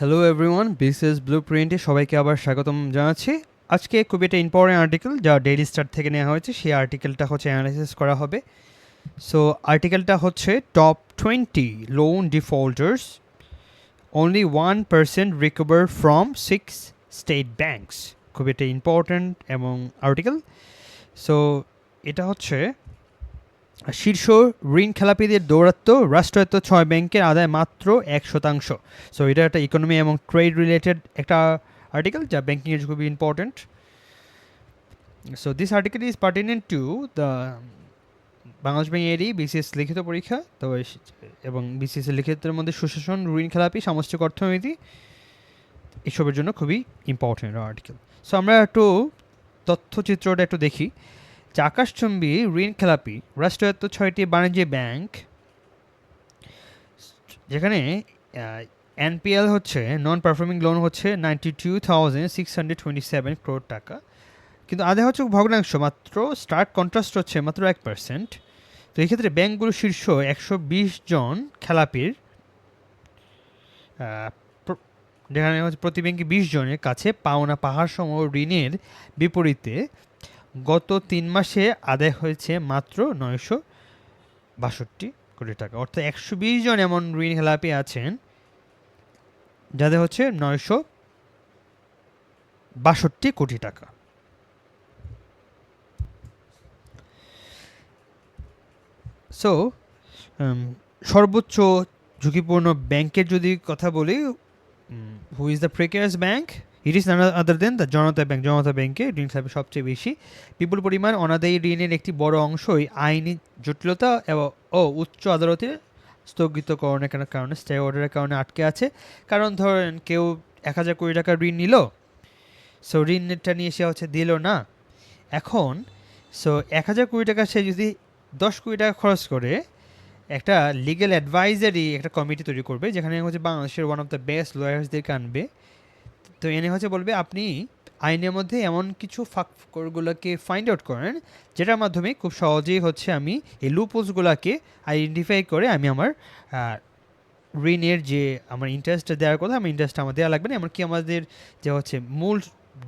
Hello everyone, this is ব্লুপ্রিন্টে সবাইকে আবার স্বাগতম জানাচ্ছি। আজকে খুব একটা ইম্পর্টেন্ট আর্টিকেল যা ডেইলি স্টার থেকে নেওয়া হয়েছে, সেই আর্টিকেলটা হচ্ছে অ্যানালাইসিস করা হবে। সো আর্টিকেলটা হচ্ছে top 20 loan defaulters, only 1% recover from 6 state banks. খুব একটা ইম্পর্টেন্ট এবং আর্টিকেল। সো এটা হচ্ছে শীর্ষ ঋণ খেলাপিদের দৌরাত্ম্য, রাষ্ট্রায়ত্ত 6 ব্যাংকের আদায় মাত্র 1%। সো এটা একটা ইকোনমি এবং ট্রেড রিলেটেড একটা আর্টিকেল যা ব্যাংকিংয়ের খুবই important. So this article is pertinent to the Bangladesh bank এরই বিসিএস লিখিত পরীক্ষা। তো এবং বিসিএস লিখিতের মধ্যে সুশাসন, ঋণ খেলাপি, সামষ্টিক অর্থনীতি এসবের জন্য খুবই ইম্পর্টেন্ট আর্টিকেল। সো আমরা একটু তথ্যচিত্রটা একটু দেখি। যে আকাশচুম্বী ঋণ খেলাপি রাষ্ট্রায়ত্ত 6টি বাণিজ্য ব্যাংক, যেখানে এনপিএল হচ্ছে নন পারফর্মিং লোন হচ্ছে 92,627 crore টাকা, কিন্তু আদায় হচ্ছে ভগ্নাংশ মাত্র, স্টার্ক কন্ট্রাস্ট হচ্ছে মাত্র 1%। তো এই ক্ষেত্রে ব্যাংকগুলো শীর্ষ 120 জন খেলাপির, যেখানে হচ্ছে প্রতি ব্যাংকে 20 জনের কাছে পাওনা পাহাড় সম ঋণের বিপরীতে গত 3 মাসে আদায় হয়েছে মাত্র 962 কোটি টাকা। অর্থাৎ 120 জন এমন ঋণ খেলাপি আছেন যাদের হচ্ছে 962 কোটি টাকা। সো সর্বোচ্চ ঝুঁকিপূর্ণ ব্যাংকের যদি কথা বলি, who is the precious bank? It is none other than the Janata bank. Janata ব্যাংকে ঋণ খেলাপি সবচেয়ে বেশি। বিপুল পরিমাণ অনাদায়ী ঋণের একটি বড় অংশই আইনি জটিলতা এবং উচ্চ আদালতের স্থগিতকরণের কারণে, স্টে অর্ডারের কারণে আটকে আছে। কারণ ধরেন কেউ 1,000 কোটি টাকা ঋণ নিল, সো ঋণটা নিয়ে সে হচ্ছে দিল না। এখন সো 1,000 কোটি টাকা সে যদি 10 কোটি টাকা খরচ করে একটা লিগ্যাল অ্যাডভাইজারি একটা কমিটি তৈরি করবে, যেখানে হচ্ছে বাংলাদেশের ওয়ান অফ দ্য বেস্ট লয়ার্সদেরকে আনবে। তো এনে হচ্ছে বলবে আপনি আইনের মধ্যে এমন কিছু ফাঁকফোকরগুলোকে ফাইন্ড আউট করেন যেটার মাধ্যমে খুব সহজেই হচ্ছে আমি এই লুপহোলসগুলোকে আইডেন্টিফাই করে আমি আমার ঋণের যে আমার ইন্টারেস্টটা দেওয়ার কথা, আমার ইন্টারেস্ট আমার দেওয়া লাগবে না, এমনকি আমাদের যে হচ্ছে মূল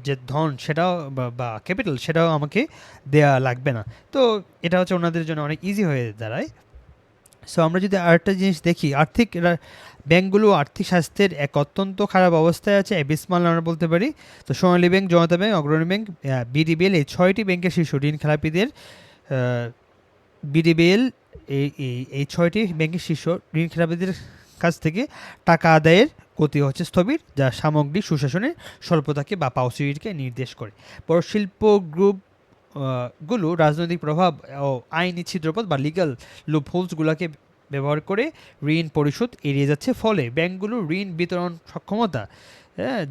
যে ধন সেটাও বা ক্যাপিটাল সেটাও আমাকে দেয়া লাগবে না। তো এটা হচ্ছে ওনাদের জন্য অনেক ইজি হয়ে দাঁড়ায়। সো আমরা যদি আরেকটা জিনিস দেখি, ব্যাংকগুলো আর্থিক স্বাস্থ্যের এক অত্যন্ত খারাপ অবস্থায় আছে, অ্যাবিসমাল আমরা বলতে পারি। তো সোনালী ব্যাংক, জনতা ব্যাংক, অগ্রণী ব্যাংক, বিডিবিএল, এই 6টি ব্যাংকের শীর্ষ ঋণ খেলাপিদের, বিডিবিএল এই 6টি ব্যাংকের শীর্ষ ঋণ খেলাপিদের কাছ থেকে টাকা আদায়ের গতি হচ্ছে স্থবির, যা সামগ্রিক সুশাসনের স্বল্পতাকে বা পাউসিটিকে নির্দেশ করে। বড় শিল্প গ্রুপ গুলো রাজনৈতিক প্রভাব ও আইনি ছিদ্রপথ বা লিগ্যাল লুপহোলসগুলোকে ব্যবহার করে ঋণ পরিশোধ এড়িয়ে যাচ্ছে। ফলে ব্যাংকগুলোর ঋণ বিতরণ সক্ষমতা,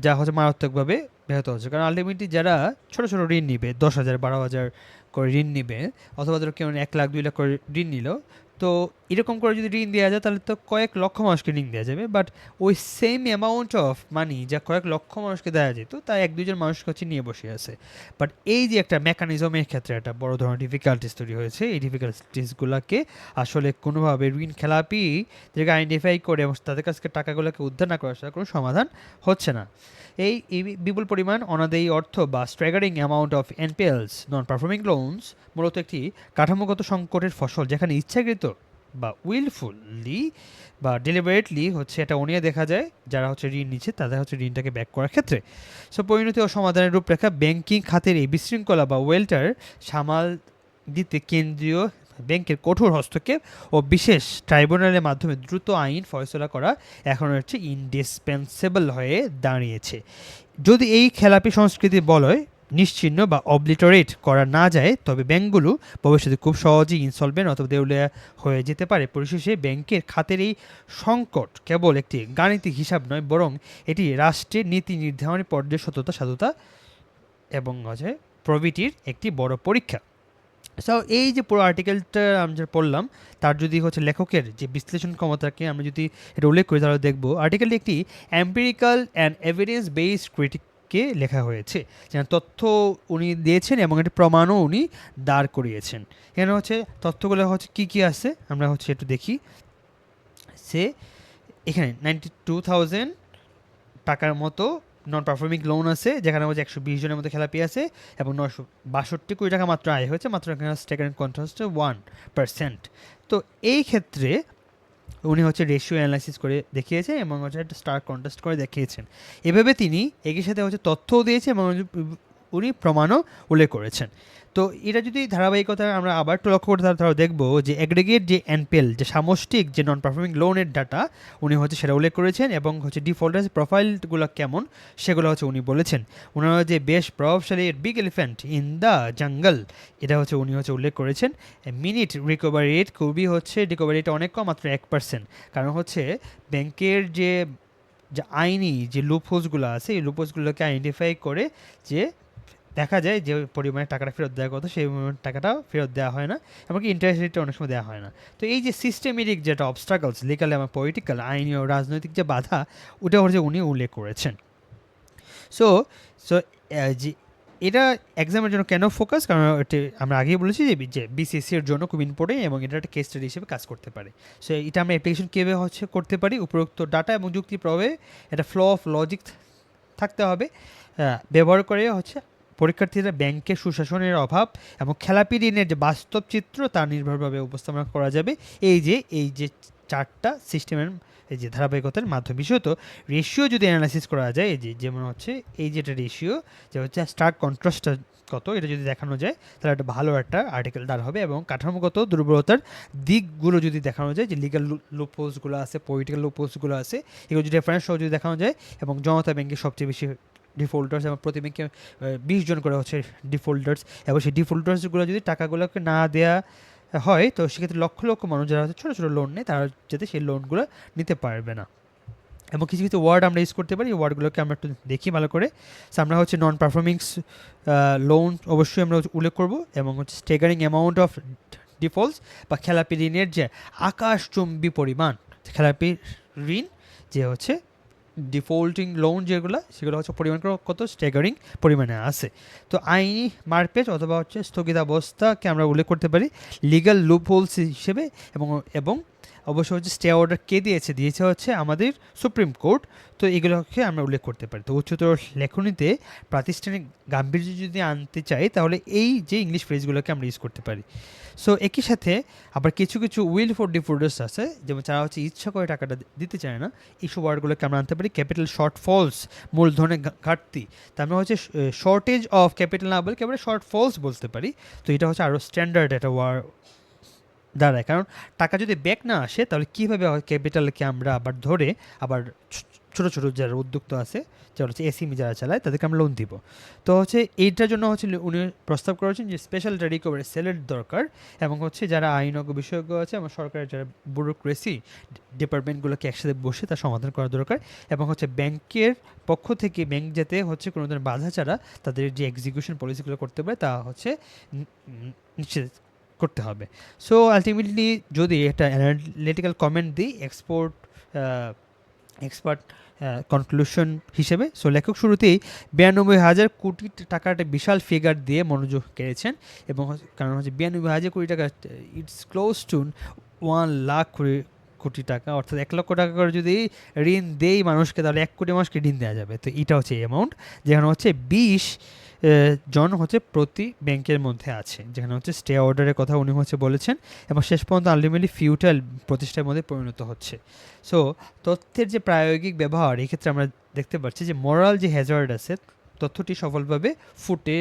যা হচ্ছে মারাত্মকভাবে ব্যাহত হচ্ছে। কারণ আলটিমেটলি যারা ছোট ছোট ঋণ নিবে, 10,000 12,000 করে ঋণ নিবে, অথবা ধরো কেউ 1 লাখ 2 লাখ করে ঋণ নিল, তো এরকম করে যদি ঋণ দেওয়া যায় তাহলে তো কয়েক লক্ষ মানুষকে ঋণ দেওয়া যাবে। বাট ওই সেম অ্যামাউন্ট অফ মানি যা কয়েক লক্ষ মানুষকে দেওয়া যেত, তা 1-2 জন মানুষকে হচ্ছে নিয়ে বসে আছে। বাট এই যে একটা মেকানিজমের ক্ষেত্রে একটা বড় ধরনের ডিফিকাল্টিস তৈরি হয়েছে, এই ডিফিকাল্টিসগুলোকে আসলে কোনোভাবে ঋণ খেলাপি যেটাকে আইডেন্টিফাই করে এবং তাদের কাছ থেকে টাকাগুলোকে উদ্ধার না করার কোনো সমাধান হচ্ছে না। এই বিপুল পরিমাণ অনাদায়ী অর্থ বা staggering amount of NPLs, non performing loans, মূলত একটি কাঠামোগত সংকটের ফসল, যেখানে ইচ্ছাকৃত বা উইলফুলি বা ডেলিবারেটলি হচ্ছে এটা অনিয়া দেখা যায় যারা হচ্ছে ঋণ নিচ্ছে তাদের হচ্ছে ঋণটাকে ব্যাক করার ক্ষেত্রে। সো পরিণতি ও সমাধানের রূপরেখা, ব্যাংকিং খাতের এই বিশৃঙ্খলা বা ওয়েলটার সামাল দিতে কেন্দ্রীয় ব্যাংকের কঠোর হস্তক্ষেপ ও বিশেষ ট্রাইব্যুনালের মাধ্যমে দ্রুত আইন ফয়সলা করা এখন হচ্ছে ইনডিসপেন্সেবল হয়ে দাঁড়িয়েছে। যদি এই খেলাপি সংস্কৃতি বলয় নিশ্চিহ্ন বা অবলিটারেট করা না যায়, তবে ব্যাংকগুলো ভবিষ্যতে খুব সহজেই ইনসলভেন্ট অথবা দেউলিয়া হয়ে যেতে পারে। পরিশেষে ব্যাংকের খাতের এই সংকট কেবল একটি গাণিতিক হিসাব নয়, বরং এটি রাষ্ট্রের নীতি নির্ধারণের পর্যায়ে সততা, সাধুতা এবং হচ্ছে প্রভিটির একটি বড় পরীক্ষা। সো এই যে পুরো আর্টিকেলটা আমি যেটা পড়লাম, তার যদি হচ্ছে লেখকের যে বিশ্লেষণ ক্ষমতাকে আমরা যদি এটা উল্লেখ করি, তাহলে দেখবো আর্টিকেলটি একটি এম্পিরিক্যাল অ্যান্ড এভিডেন্স বেসড ক্রিটিককে লেখা হয়েছে, যেন তথ্য উনি দিয়েছেন এবং একটি প্রমাণও উনি দাঁড় করিয়েছেন। এখানে হচ্ছে তথ্যগুলো হচ্ছে কী কী আছে আমরা হচ্ছে একটু দেখি। সে এখানে 92,000 টাকার মতো নন পারফর্মিং লোন আছে, যেখানে হচ্ছে 120 জনের মতো খেলাপি আছে এবং 962 কোটি টাকা মাত্র আয় হয়েছে, মাত্র এখানে স্টেকার কন্ট্রাস্ট 1%। তো এই ক্ষেত্রে উনি হচ্ছে রেশিও অ্যানালাইসিস করে দেখিয়েছেন এবং হচ্ছে একটা স্টার কন্টেস্ট করে দেখিয়েছেন। এভাবে তিনি একই সাথে হচ্ছে তথ্যও দিয়েছেন এবং উনি প্রমাণও উল্লেখ করেছেন। তো এটা যদি ধারাবাহিকতা আমরা আবার একটু লক্ষ্য করতে তাহলে দেখবো যে অ্যাগ্রিগেট যে এনপিএল, যে সামষ্টিক যে নন পারফর্মিং লোনের ডাটা উনি হচ্ছে সেটা উল্লেখ করেছেন এবং হচ্ছে ডিফল্টার প্রোফাইলগুলো কেমন সেগুলো হচ্ছে উনি বলেছেন। ওনারা যে বেশ প্রভাবশালী big elephant in the jungle, এটা হচ্ছে উনি হচ্ছে উল্লেখ করেছেন। মিনিট রিকভারি রেট খুবই হচ্ছে, রিকভারি রেট অনেক কম, মাত্র 1%। কারণ হচ্ছে ব্যাংকের যে আইনি যে লুপহোলসগুলো আছে, এই লুপহোলসগুলোকে আইডেন্টিফাই করে যে দেখা যায় যে পরিমাণে টাকাটা ফেরত দেওয়ার কথা সেই টাকাটা ফেরত দেওয়া হয় না, এমনকি ইন্টারেস্ট রেটটা অনেক সময় দেওয়া হয় না। তো এই যে সিস্টেমেটিক যেটা অবস্ট্রাগলস, লিগাল এবং পলিটিক্যাল, আইনি ও রাজনৈতিক যে বাধা, ওটা হচ্ছে উনি উল্লেখ করেছেন। সো সো যে এটা এক্সামের জন্য কেন ফোকাস, কারণ এটা আমরা আগেই বলেছি যে বিসিএসসির জন্য খুব ইম্পর্টেন্ট এবং এটা একটা কেস স্টাডি হিসেবে কাজ করতে পারে। সো এটা আমরা অ্যাপ্লিকেশন কীভাবে হচ্ছে করতে পারি, উপরোক্ত ডাটা এবং যুক্তি প্রভাবে একটা ফ্লো অফ লজিক থাকতে হবে, ব্যবহার করে হচ্ছে পরীক্ষার্থীরা ব্যাংকের সুশাসনের অভাব এবং খেলাপি ঋণের যে বাস্তব চিত্র তা নির্ভরভাবে উপস্থাপনা করা যাবে এই যে চারটা সিস্টেমের এই যে ধারাবাহিকতার মাধ্যমে। বিশেষত রেশিও যদি অ্যানালাইসিস করা যায়, এই যে যেমন হচ্ছে এই যেটা রেশিও যে হচ্ছে স্টার্ক কন্ট্রাস্টটা কত, এটা যদি দেখানো যায় তাহলে একটা ভালো একটা আর্টিকেল দাঁড় হবে। এবং কাঠামোগত দুর্বলতার দিকগুলো যদি দেখানো যায়, যে লিগাল লুপহোলসগুলো আছে, পলিটিক্যাল লুপহোলসগুলো আছে, এগুলো যদি রেফারেন্স সহ যদি দেখানো যায়, এবং জনতা ব্যাংকের সবচেয়ে বেশি ডিফল্টার্স এবং প্রতি ব্যাংকে 20 জন করে হচ্ছে ডিফল্টার্স, এবং সেই ডিফল্টার্সগুলো যদি টাকাগুলোকে না দেওয়া হয় তো সেক্ষেত্রে লক্ষ লক্ষ মানুষ যারা হচ্ছে ছোটো ছোটো লোন নেয় তারা যাতে সেই লোনগুলো নিতে পারবে না। এবং কিছু কিছু ওয়ার্ড আমরা ইউজ করতে পারি, এই ওয়ার্ডগুলোকে আমরা একটু দেখি ভালো করে। সো আমরা হচ্ছে নন পারফর্মিংস লোন অবশ্যই আমরা উল্লেখ করব, এবং হচ্ছে স্টেগারিং অ্যামাউন্ট অফ ডিফল্টস বা খেলাপি ঋণের যে আকাশচুম্বী পরিমাণ, খেলাপি ঋণ যে হচ্ছে ডিফল্টিং লোন যেগুলো, সেগুলো হচ্ছে পরিমাণ কত স্টেগারিং পরিমাণে আছে। তো আইনি মারপেচ অথবা হচ্ছে স্থগিতাবস্থাকে আমরা উল্লেখ করতে পারি লিগ্যাল লুপহোলস হিসেবে, এবং অবশ্য হচ্ছে স্টে অর্ডার কে দিয়েছে হচ্ছে আমাদের সুপ্রিম কোর্ট। তো এগুলোকে আমরা উল্লেখ করতে পারি। তো উচ্চতর লেখনীতে প্রাতিষ্ঠানিক গাম্ভীর্য যদি আনতে চাই তাহলে এই যে ইংলিশ ফ্রেজগুলোকে আমরা ইউজ করতে পারি। সো একই সাথে আবার কিছু কিছু উইল ফর ডিফল্টার্স আছে, যেমন যারা হচ্ছে ইচ্ছা করে টাকাটা দিতে চায় না, এইসব ওয়ার্ডগুলোকে আমরা আনতে পারি ক্যাপিটাল শর্টফলস, মূলধনের ঘাটতি। তার মানে হচ্ছে শর্টেজ অফ ক্যাপিটাল না বলে কেবল শর্টফলস বলতে পারি। তো এটা হচ্ছে আরও স্ট্যান্ডার্ড একটা ওয়ার্ড দাঁড়ায়, কারণ টাকা যদি ব্যাক না আসে তাহলে কীভাবে ক্যাপিটালকে আমরা আবার ধরে আবার ছোটো ছোটো যারা উদ্যোক্তা আছে, যারা হচ্ছে এসএমই যারা চালায়, তাদেরকে আমরা লোন দিব। তো হচ্ছে এইটার জন্য হচ্ছে উনি প্রস্তাব করেছেন যে স্পেশাল রিকভারি সেলের দরকার, এবং হচ্ছে যারা আইনজ্ঞ বিশেষজ্ঞ আছে এবং সরকারের যারা ব্যুরোক্রেসি ডিপার্টমেন্টগুলোকে একসাথে বসে তার সমাধান করা দরকার, এবং হচ্ছে ব্যাংকের পক্ষ থেকে ব্যাংক যাতে হচ্ছে কোনো ধরনের বাধা ছাড়া তাদের যে এক্সিকিউশন পলিসিগুলো করতে পারে তা হচ্ছে নিশ্চিত করতে হবে। সো আলটিমেটলি যদি একটা অ্যানালিটিক্যাল কমেন্ট দিই এক্সপার্ট কনক্লুশন হিসেবে, সো লেখক শুরুতেই 92,000 কোটি টাকার একটা বিশাল ফিগার দিয়ে মনোযোগ কেড়েছেন, এবং কারণ হচ্ছে 92,000 কোটি টাকা ইটস ক্লোজ টু 1 লাখ কোটি টাকা, অর্থাৎ 1 লক্ষ টাকা করে যদি ঋণ দেই মানুষকে তাহলে 1 কোটি মানুষকে ঋণ দেওয়া যাবে। তো এটা হচ্ছে অ্যামাউন্ট, যেখানে হচ্ছে 20 জন হচ্ছে প্রতি ব্যাংকের মধ্যে আছে, যেখানে হচ্ছে স্টে অর্ডারের কথা উনি হচ্ছে বলেছেন, এবং শেষ পর্যন্ত আলটিমেটলি ফিউটাইল প্রতিষ্ঠার মধ্যে পরিণত হচ্ছে। সো তথ্যের যে প্রায়োগিক ব্যবহার, এক্ষেত্রে আমরা দেখতে পাচ্ছি যে মোরাল যে হ্যাজার্ড আছে, তথ্যটি সফলভাবে ফুটে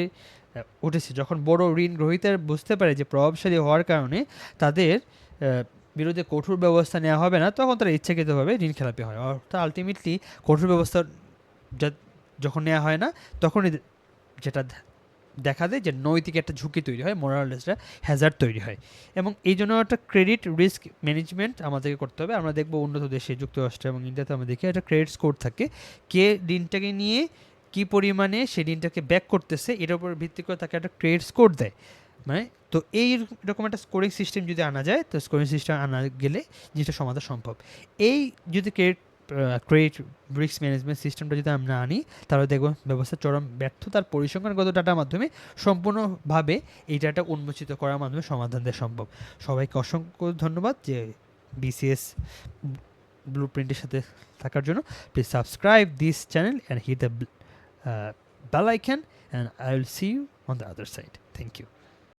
উঠেছে যখন বড় ঋণ গ্রহীতার বুঝতে পারে যে প্রভাবশালী হওয়ার কারণে তাদের বিরুদ্ধে কঠোর ব্যবস্থা নেওয়া হবে না, তখন তারা ইচ্ছাকৃতভাবে ঋণ খেলাপি হয়। অর্থাৎ আলটিমেটলি কঠোর ব্যবস্থা যখন নেওয়া হয় না, তখনই যেটা দেখা দেয় যে নৈতিক একটা ঝুঁকি তৈরি হয়, মোরাল একটা হ্যাজার্ড তৈরি হয়। এবং এই জন্য একটা ক্রেডিট রিস্ক ম্যানেজমেন্ট আমাদেরকে করতে হবে। আমরা দেখব উন্নত দেশে যুক্তরাষ্ট্র এবং ইন্ডিয়াতে আমরা দেখি একটা ক্রেডিট স্কোর থাকে, কে ঋণটাকে নিয়ে কী পরিমাণে সেই ঋণটাকে ব্যাক করতেছে এটার উপর ভিত্তি করে তাকে একটা ক্রেডিট স্কোর দেয়। মানে তো এই রকম একটা স্কোরিং সিস্টেম যদি আনা যায়, তো স্কোরিং সিস্টেম আনা গেলে জিনিসটা সমাধান সম্ভব। এই যদি ক্রেডিট রিস্ক ম্যানেজমেন্ট সিস্টেমটা যদি আমরা আনি, তাহলে দেখব ব্যবস্থার চরম ব্যর্থতার পরিসংখ্যানগত ডাটার মাধ্যমে সম্পূর্ণভাবে এই ডাটা উন্মোচিত করার মাধ্যমে সমাধান দেওয়া সম্ভব। সবাইকে অসংখ্য ধন্যবাদ যে বিসিএস ব্লুপ্রিন্টের সাথে থাকার জন্য please subscribe this channel and hit the bell icon, and I will see you on the other side. Thank you.